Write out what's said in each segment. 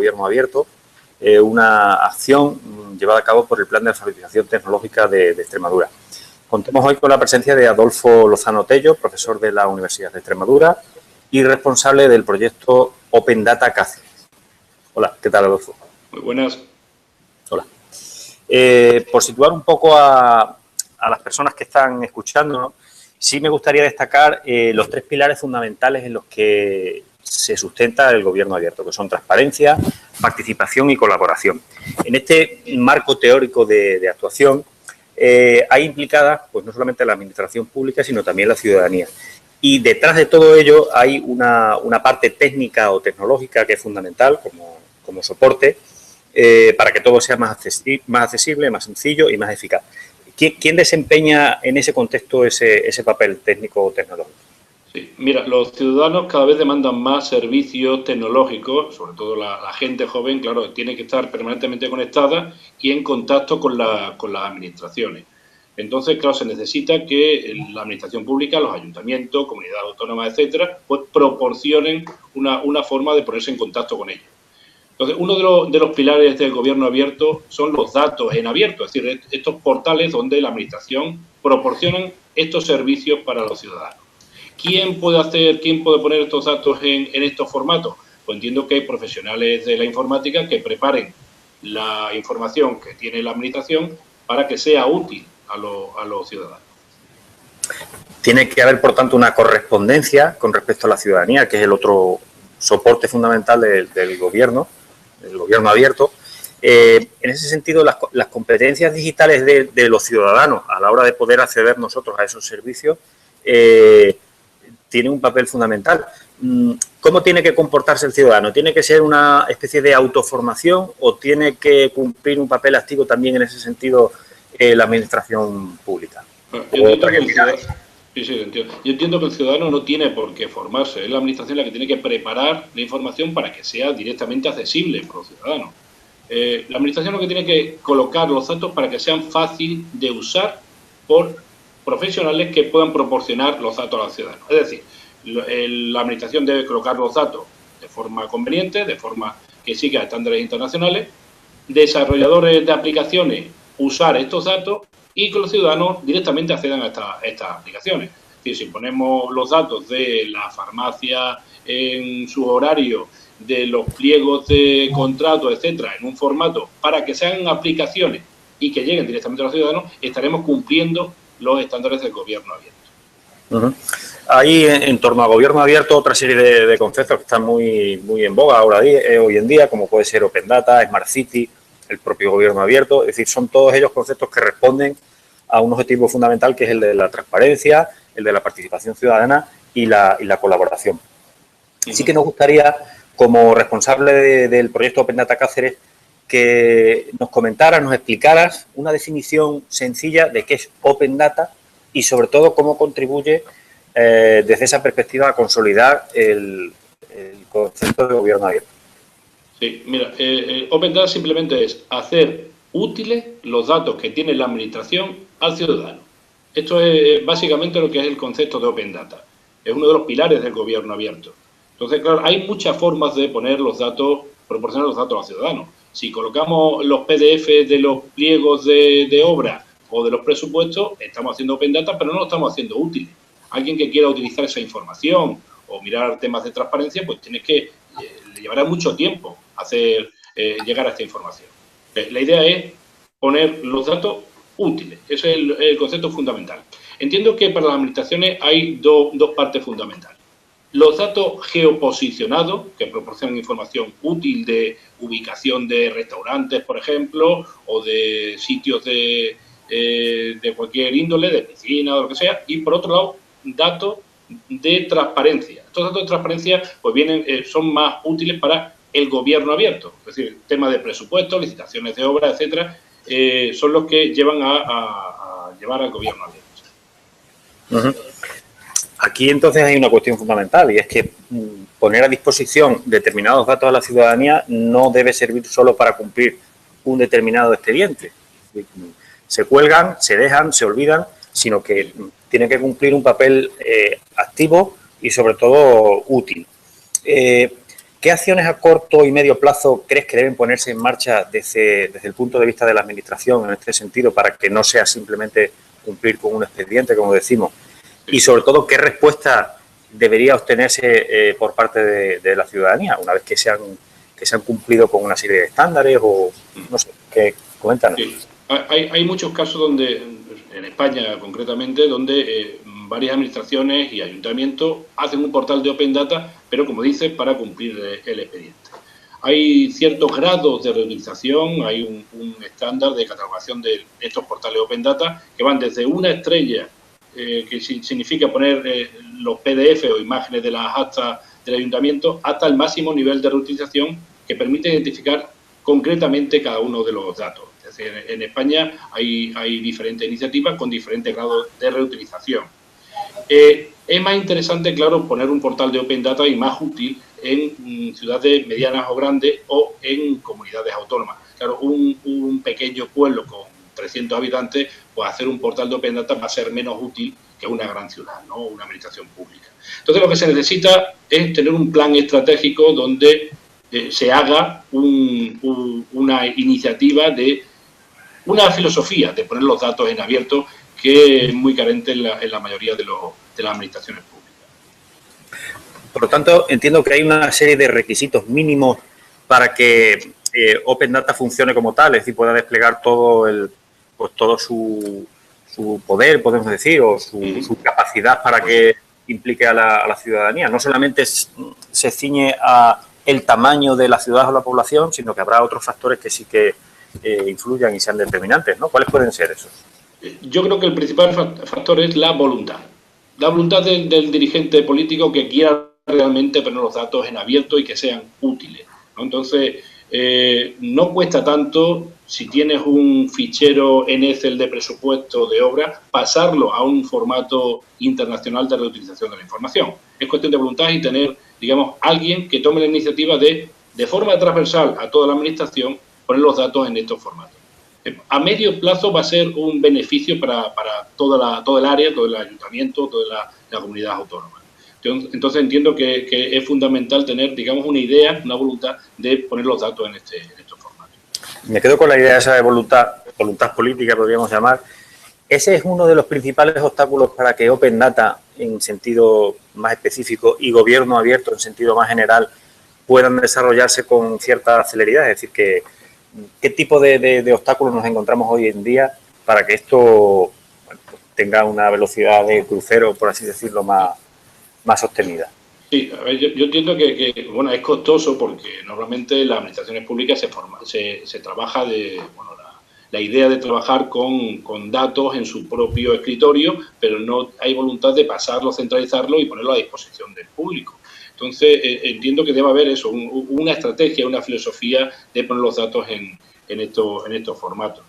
Gobierno Abierto, una acción llevada a cabo por el Plan de Alfabetización Tecnológica de Extremadura. Contamos hoy con la presencia de Adolfo Lozano Tello, profesor de la Universidad de Extremadura y responsable del proyecto Open Data Cáceres. Hola, ¿qué tal, Adolfo? Muy buenas. Hola. Por situar un poco a las personas que están escuchando, ¿no? Sí me gustaría destacar los tres pilares fundamentales en los que se sustenta el Gobierno Abierto, que son transparencia, participación y colaboración. En este marco teórico de actuación hay implicada pues, no solamente la Administración Pública, sino también la ciudadanía. Y detrás de todo ello hay una parte técnica o tecnológica que es fundamental como soporte para que todo sea más accesible, más sencillo y más eficaz. ¿Quién desempeña en ese contexto ese papel técnico o tecnológico? Sí, mira, los ciudadanos cada vez demandan más servicios tecnológicos, sobre todo la gente joven, claro, tiene que estar permanentemente conectada y en contacto con las administraciones. Entonces, claro, se necesita que la administración pública, los ayuntamientos, comunidades autónomas, etcétera, pues proporcionen una forma de ponerse en contacto con ellos. Entonces, uno de los pilares del Gobierno Abierto son los datos en abierto, es decir, estos portales donde la administración proporciona estos servicios para los ciudadanos. ¿Quién puede poner estos datos en estos formatos? Pues entiendo que hay profesionales de la informática que preparen la información que tiene la administración para que sea útil a los ciudadanos. Tiene que haber, por tanto, una correspondencia con respecto a la ciudadanía, que es el otro soporte fundamental del Gobierno Abierto. En ese sentido, las competencias digitales de los ciudadanos a la hora de poder acceder nosotros a esos servicios tienen un papel fundamental. ¿Cómo tiene que comportarse el ciudadano? ¿Tiene que ser una especie de autoformación o tiene que cumplir un papel activo también en ese sentido la administración pública? Yo entiendo que el ciudadano no tiene por qué formarse. Es la administración la que tiene que preparar la información para que sea directamente accesible por los ciudadanos. La administración lo que tiene que colocar los datos para que sean fáciles de usar por profesionales que puedan proporcionar los datos a los ciudadanos. Es decir, la administración debe colocar los datos de forma conveniente, de forma que siga estándares internacionales, desarrolladores de aplicaciones usar estos datos y que los ciudadanos directamente accedan a estas aplicaciones. Es decir, si ponemos los datos de la farmacia en su horario, de los pliegos de contrato, etcétera, en un formato para que sean aplicaciones y que lleguen directamente a los ciudadanos, estaremos cumpliendo los estándares del Gobierno Abierto. Hay en torno al Gobierno Abierto otra serie de conceptos que están muy en boga hoy en día, como puede ser Open Data, Smart City, el propio Gobierno Abierto. Es decir, son todos ellos conceptos que responden a un objetivo fundamental que es el de la transparencia, el de la participación ciudadana y la colaboración. Sí que nos gustaría, como responsable del proyecto Open Data Cáceres, que nos comentaras, nos explicaras una definición sencilla de qué es Open Data y, sobre todo, cómo contribuye desde esa perspectiva a consolidar el concepto de Gobierno Abierto. Sí, mira, Open Data simplemente es hacer útiles los datos que tiene la administración al ciudadano. Esto es básicamente lo que es el concepto de Open Data. Es uno de los pilares del Gobierno Abierto. Entonces, claro, hay muchas formas de poner los datos, proporcionar los datos al ciudadano. Si colocamos los PDF de los pliegos de obra o de los presupuestos, estamos haciendo Open Data, pero no lo estamos haciendo útil. Alguien que quiera utilizar esa información o mirar temas de transparencia, pues le llevará mucho tiempo llegar a esta información. La idea es poner los datos útiles. Ese es el concepto fundamental. Entiendo que para las administraciones hay dos partes fundamentales. Los datos geoposicionados, que proporcionan información útil de ubicación de restaurantes, por ejemplo, o de sitios de cualquier índole, de piscina o lo que sea, y por otro lado, datos de transparencia. Estos datos de transparencia pues son más útiles para el Gobierno Abierto, es decir, temas de presupuestos, licitaciones de obras, etcétera, son los que llevan a llevar al Gobierno Abierto. Aquí entonces hay una cuestión fundamental y es que poner a disposición determinados datos a la ciudadanía no debe servir solo para cumplir un determinado expediente. Se cuelgan, se dejan, se olvidan, sino que tienen que cumplir un papel activo y sobre todo útil. ¿qué acciones a corto y medio plazo crees que deben ponerse en marcha desde el punto de vista de la Administración en este sentido para que no sea simplemente cumplir con un expediente, como decimos? Y sobre todo, ¿qué respuesta debería obtenerse por parte de la ciudadanía una vez que se han cumplido con una serie de estándares o no sé, coméntanos? Sí. Hay muchos casos donde, en España concretamente, donde varias administraciones y ayuntamientos hacen un portal de Open Data, pero como dices, para cumplir el expediente. Hay ciertos grados de reutilización, hay un estándar de catalogación de estos portales Open Data que van desde una estrella, que significa poner los PDF o imágenes de las actas del ayuntamiento, hasta el máximo nivel de reutilización que permite identificar concretamente cada uno de los datos. Es decir, en España hay diferentes iniciativas con diferentes grados de reutilización. Es más interesante, claro, poner un portal de Open Data y más útil en ciudades medianas o grandes o en comunidades autónomas. Claro, un pequeño pueblo con 300 habitantes, pues hacer un portal de Open Data va a ser menos útil que una gran ciudad, ¿no? Una administración pública. Entonces, lo que se necesita es tener un plan estratégico donde se haga una iniciativa de una filosofía de poner los datos en abierto que es muy carente en la mayoría de las administraciones públicas. Por lo tanto, entiendo que hay una serie de requisitos mínimos para que Open Data funcione como tal, es decir, pueda desplegar todo su poder, podemos decir, o su capacidad para que implique a la ciudadanía. No solamente se ciñe a el tamaño de la ciudad o la población, sino que habrá otros factores que sí que influyan y sean determinantes, ¿no? ¿Cuáles pueden ser esos? Yo creo que el principal factor es la voluntad. La voluntad del dirigente político que quiera realmente poner los datos en abierto y que sean útiles, ¿no? Entonces, no cuesta tanto, si tienes un fichero en Excel de presupuesto de obra, pasarlo a un formato internacional de reutilización de la información. Es cuestión de voluntad y tener, digamos, alguien que tome la iniciativa de forma transversal a toda la administración, poner los datos en estos formatos. A medio plazo va a ser un beneficio para todo el área, todo el ayuntamiento, toda la comunidad autónoma. Entonces entiendo que es fundamental tener, digamos, una idea, una voluntad de poner los datos en estos formatos. Me quedo con la idea esa de voluntad política, podríamos llamar. Ese es uno de los principales obstáculos para que Open Data, en sentido más específico, y gobierno abierto, en sentido más general, puedan desarrollarse con cierta celeridad. Es decir, ¿qué tipo de obstáculos nos encontramos hoy en día para que esto tenga una velocidad de crucero, por así decirlo, más sostenida? Sí, a ver, yo entiendo que bueno, es costoso porque normalmente las administraciones públicas se trabaja la idea de trabajar con datos en su propio escritorio, pero no hay voluntad de pasarlo, centralizarlo y ponerlo a disposición del público. Entonces, entiendo que debe haber eso, una estrategia, una filosofía de poner los datos en estos formatos.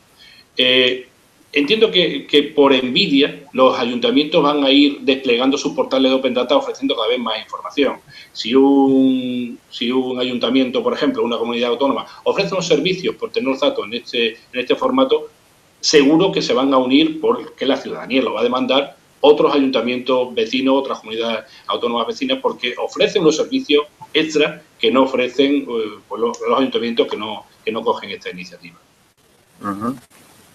Entiendo que por envidia los ayuntamientos van a ir desplegando sus portales de Open Data ofreciendo cada vez más información. Si un ayuntamiento, por ejemplo, una comunidad autónoma, ofrece unos servicios por tener los datos en este formato, seguro que se van a unir porque la ciudadanía lo va a demandar, otros ayuntamientos vecinos, otras comunidades autónomas vecinas, porque ofrecen unos servicios extra que no ofrecen los ayuntamientos que no cogen esta iniciativa. Uh-huh.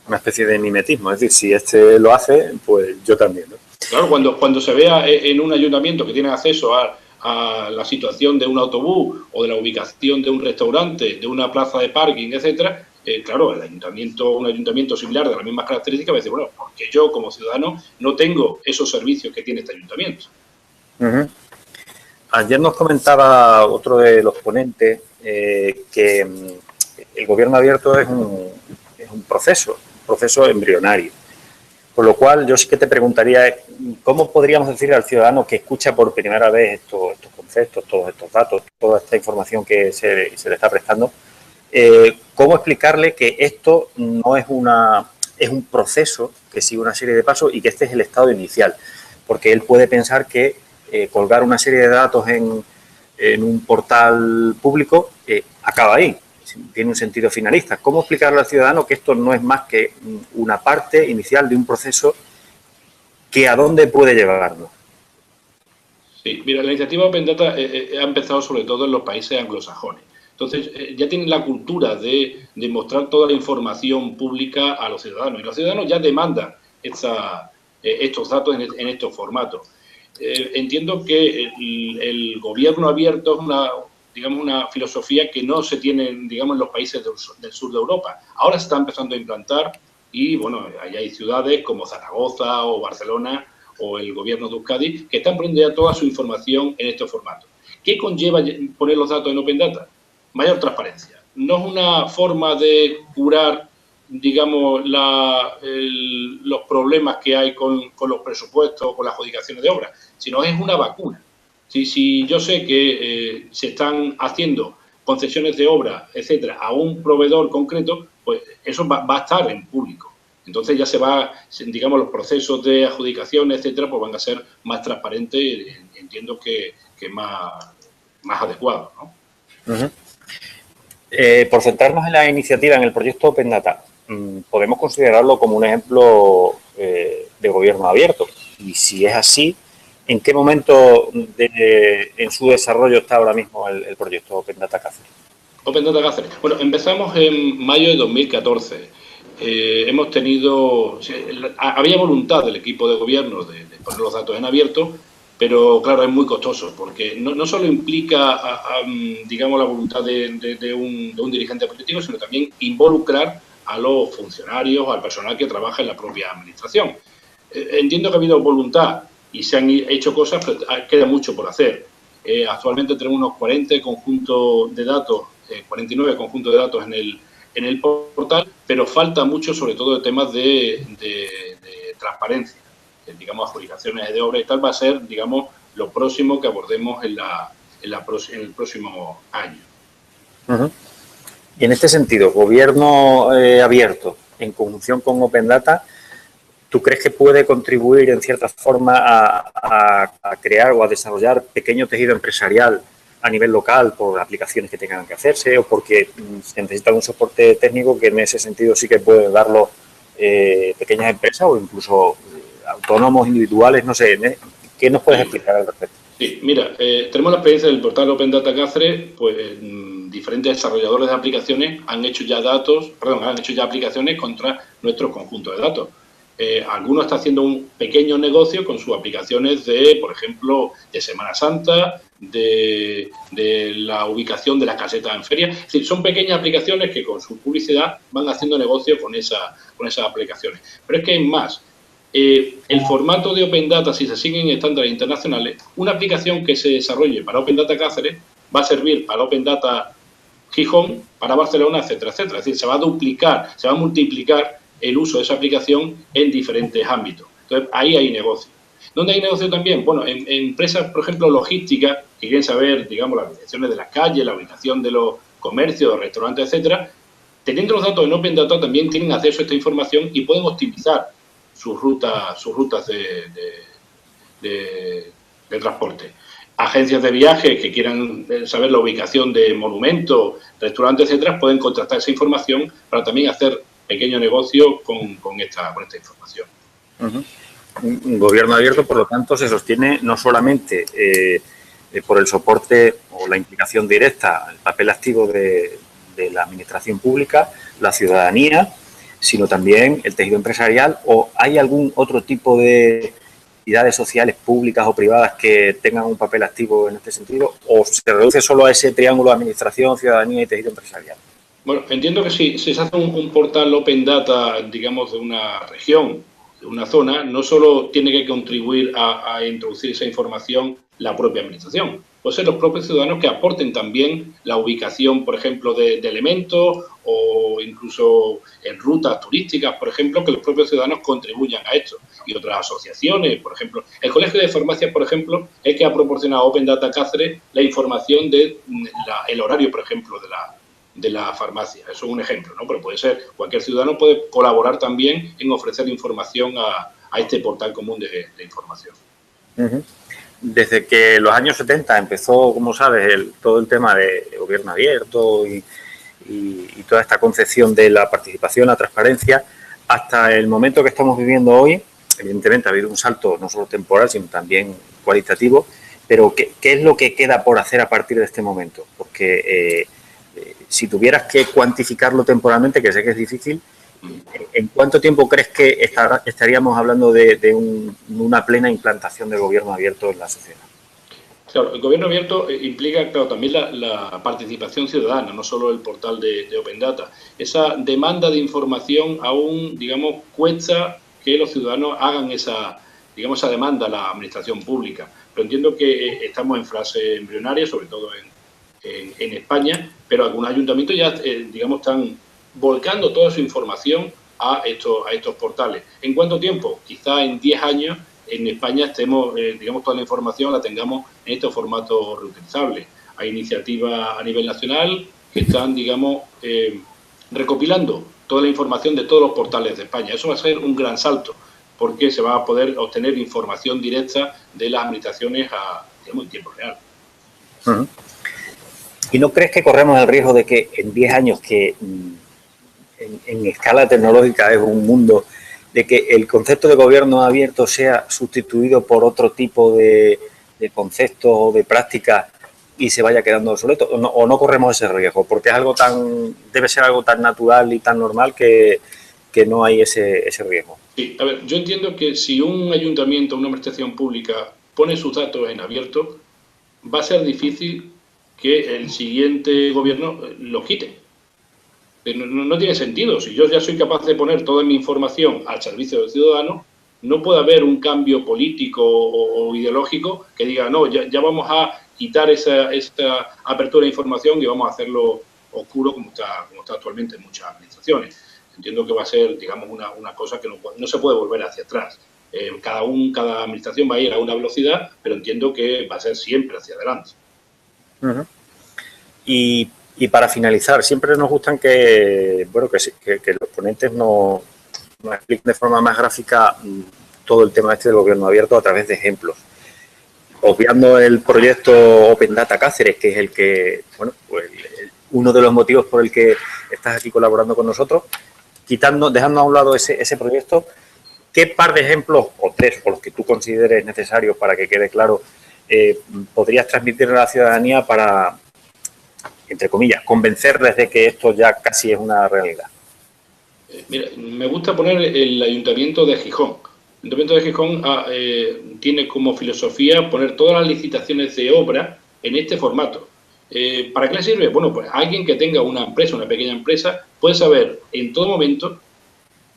Una especie de mimetismo, es decir, si este lo hace, pues yo también, ¿no? Claro, cuando se vea en un ayuntamiento que tiene acceso a la situación de un autobús o de la ubicación de un restaurante, de una plaza de parking, etcétera, claro, un ayuntamiento similar de las mismas características va a decir, bueno, porque yo como ciudadano no tengo esos servicios que tiene este ayuntamiento. Uh-huh. Ayer nos comentaba otro de los ponentes que el gobierno abierto es un proceso embrionario. Por lo cual, yo sí que te preguntaría, ¿cómo podríamos decir al ciudadano que escucha por primera vez estos conceptos, todos estos datos, toda esta información que se le está prestando, cómo explicarle que esto no es un proceso que sigue una serie de pasos y que este es el estado inicial? Porque él puede pensar que colgar una serie de datos en un portal público acaba ahí. Tiene un sentido finalista. ¿Cómo explicarle al ciudadano que esto no es más que una parte inicial de un proceso que a dónde puede llevarnos? Sí, mira, la iniciativa Open Data ha empezado sobre todo en los países anglosajones. Entonces, ya tienen la cultura de mostrar toda la información pública a los ciudadanos. Y los ciudadanos ya demandan estos datos en estos formatos. Entiendo que el gobierno abierto es una filosofía que no se tiene, digamos, en los países del sur de Europa. Ahora se está empezando a implantar y, bueno, allá hay ciudades como Zaragoza o Barcelona o el gobierno de Euskadi, que están poniendo ya toda su información en estos formatos. ¿Qué conlleva poner los datos en Open Data? Mayor transparencia. No es una forma de curar, digamos, los problemas que hay con los presupuestos, con las adjudicaciones de obras, sino es una vacuna. Si yo sé que se están haciendo concesiones de obra, etcétera, a un proveedor concreto, pues eso va a estar en público. Entonces ya digamos, los procesos de adjudicación, etcétera, pues van a ser más transparentes y entiendo que más adecuados, ¿no? Por centrarnos en la iniciativa, en el proyecto Open Data, podemos considerarlo como un ejemplo de gobierno abierto. Y si es así, ¿en qué momento en su desarrollo está ahora mismo el proyecto Open Data Cáceres? Open Data Cáceres. Bueno, empezamos en mayo de 2014. Hemos tenido... había voluntad del equipo de gobierno de poner los datos en abierto, pero claro, es muy costoso, porque no solo implica, digamos, la voluntad de un dirigente político, sino también involucrar a los funcionarios, al personal que trabaja en la propia administración. Entiendo que ha habido voluntad y se han hecho cosas, pero queda mucho por hacer. Actualmente tenemos unos 40 conjuntos de datos, 49 conjuntos de datos en el portal, pero falta mucho, sobre todo, de temas de transparencia. Digamos, adjudicaciones de obra y tal, va a ser, digamos, lo próximo que abordemos en el próximo año. Uh-huh. Y en este sentido, gobierno abierto en conjunción con Open Data, ¿tú crees que puede contribuir en cierta forma a crear o a desarrollar pequeño tejido empresarial a nivel local por aplicaciones que tengan que hacerse o porque se necesita un soporte técnico que en ese sentido sí que pueden darlo pequeñas empresas o incluso autónomos individuales? No sé, ¿qué nos puedes explicar al respecto? Sí, mira, tenemos la experiencia del portal Open Data Cáceres, pues diferentes desarrolladores de aplicaciones han hecho ya aplicaciones contra nuestro conjunto de datos. Algunos están haciendo un pequeño negocio con sus aplicaciones de, por ejemplo, de Semana Santa, de la ubicación de la caseta en feria. Es decir, son pequeñas aplicaciones que con su publicidad van haciendo negocio con esas aplicaciones. Pero es que hay más. El formato de Open Data, si se siguen estándares internacionales, una aplicación que se desarrolle para Open Data Cáceres va a servir para Open Data Gijón, para Barcelona, etcétera, etcétera. Es decir, se va a duplicar, se va a multiplicar el uso de esa aplicación en diferentes ámbitos. Entonces, ahí hay negocio. ¿Dónde hay negocio también? Bueno, en empresas, por ejemplo, logísticas, que quieren saber, digamos, las direcciones de las calles, la ubicación de los comercios, restaurantes, etcétera, teniendo los datos en Open Data también tienen acceso a esta información y pueden optimizar sus rutas de transporte. Agencias de viajes que quieran saber la ubicación de monumentos, restaurantes, etcétera, pueden contrastar esa información para también hacer pequeño negocio con esta información. Uh-huh. Un gobierno abierto, por lo tanto, se sostiene no solamente por el soporte o la implicación directa, el papel activo de la administración pública, la ciudadanía, sino también el tejido empresarial, o hay algún otro tipo de entidades sociales públicas o privadas que tengan un papel activo en este sentido, o se reduce solo a ese triángulo de administración, ciudadanía y tejido empresarial. Bueno, entiendo que si se hace un portal Open Data, digamos, de una región, de una zona, no solo tiene que contribuir a introducir esa información la propia administración, puede ser los propios ciudadanos que aporten también la ubicación, por ejemplo, de elementos o incluso en rutas turísticas, por ejemplo, que los propios ciudadanos contribuyan a esto. Y otras asociaciones, por ejemplo, el Colegio de Farmacias, por ejemplo, es que ha proporcionado a Open Data Cáceres la información del horario, por ejemplo, de la farmacia. Eso es un ejemplo, ¿no? Pero puede ser, cualquier ciudadano puede colaborar también en ofrecer información a este portal común de información. Uh-huh. Desde que los años 70 empezó, como sabes, todo el tema de gobierno abierto y toda esta concepción de la participación, la transparencia, hasta el momento que estamos viviendo hoy, evidentemente ha habido un salto no solo temporal, sino también cualitativo. pero ¿qué es lo que queda por hacer a partir de este momento? Porque si tuvieras que cuantificarlo temporalmente, que sé que es difícil, ¿en cuánto tiempo crees que estaríamos hablando de una plena implantación del gobierno abierto en la sociedad? Claro, el gobierno abierto implica, claro, también la participación ciudadana, no solo el portal de Open Data. Esa demanda de información aún, digamos, cuesta que los ciudadanos hagan esa demanda a la administración pública. Pero entiendo que estamos en fase embrionaria, sobre todo en España, pero algunos ayuntamientos ya, digamos, están volcando toda su información a estos portales. ¿En cuánto tiempo? Quizá en 10 años en España estemos, digamos, toda la información la tengamos en estos formatos reutilizables. Hay iniciativas a nivel nacional que están, digamos, recopilando toda la información de todos los portales de España. Eso va a ser un gran salto, porque se va a poder obtener información directa de las administraciones digamos, en tiempo real. Uh-huh. ¿Y no crees que corremos el riesgo de que en 10 años, que en escala tecnológica es un mundo, de que el concepto de gobierno abierto sea sustituido por otro tipo de conceptos o de prácticas y se vaya quedando obsoleto? ¿O no corremos ese riesgo? Porque es algo debe ser algo tan natural y tan normal que no hay ese riesgo. Sí, a ver, yo entiendo que si un ayuntamiento, una administración pública pone sus datos en abierto, va a ser difícil que el siguiente gobierno lo quite. No tiene sentido. Si yo ya soy capaz de poner toda mi información al servicio del ciudadano, no puede haber un cambio político o ideológico que diga, no, ya vamos a quitar esta apertura de información y vamos a hacerlo oscuro como está actualmente en muchas administraciones. Entiendo que va a ser, digamos, una cosa que no se puede volver hacia atrás. Cada administración va a ir a una velocidad, pero entiendo que va a ser siempre hacia adelante. Uh-huh. Y para finalizar, siempre nos gustan que los ponentes nos expliquen de forma más gráfica todo el tema del gobierno abierto a través de ejemplos. Obviando el proyecto Open Data Cáceres, que es el que, bueno, pues uno de los motivos por el que estás aquí colaborando con nosotros, dejando a un lado ese proyecto, ¿qué par de ejemplos, o tres, o los que tú consideres necesarios para que quede claro, podrías transmitir a la ciudadanía para, entre comillas, convencerles de que esto ya casi es una realidad? Mira, me gusta poner el Ayuntamiento de Gijón. El Ayuntamiento de Gijón tiene como filosofía poner todas las licitaciones de obra en este formato. ¿Para qué le sirve? Bueno, pues alguien que tenga una empresa, una pequeña empresa, puede saber en todo momento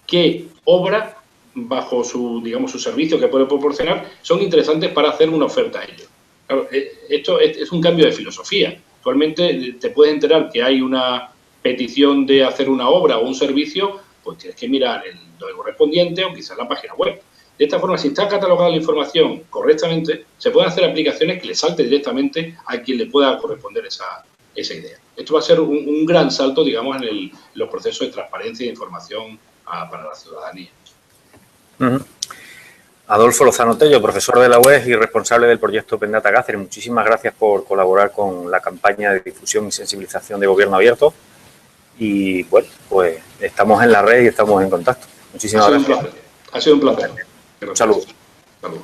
qué obra, bajo su servicio que puede proporcionar, son interesantes para hacer una oferta a ellos. Claro, esto es un cambio de filosofía. Actualmente te puedes enterar que hay una petición de hacer una obra o un servicio, pues tienes que mirar lo correspondiente o quizás la página web. De esta forma, si está catalogada la información correctamente, se pueden hacer aplicaciones que le salte directamente a quien le pueda corresponder esa idea. Esto va a ser un gran salto, digamos, en los procesos de transparencia e información para la ciudadanía. Uh-huh. Adolfo Lozano Tello, profesor de la UES y responsable del proyecto Open Data Cáceres. Muchísimas gracias por colaborar con la campaña de difusión y sensibilización de Gobierno Abierto. Y bueno, pues estamos en la red y estamos en contacto. Muchísimas gracias. Ha sido un placer. Un saludo. Saludos.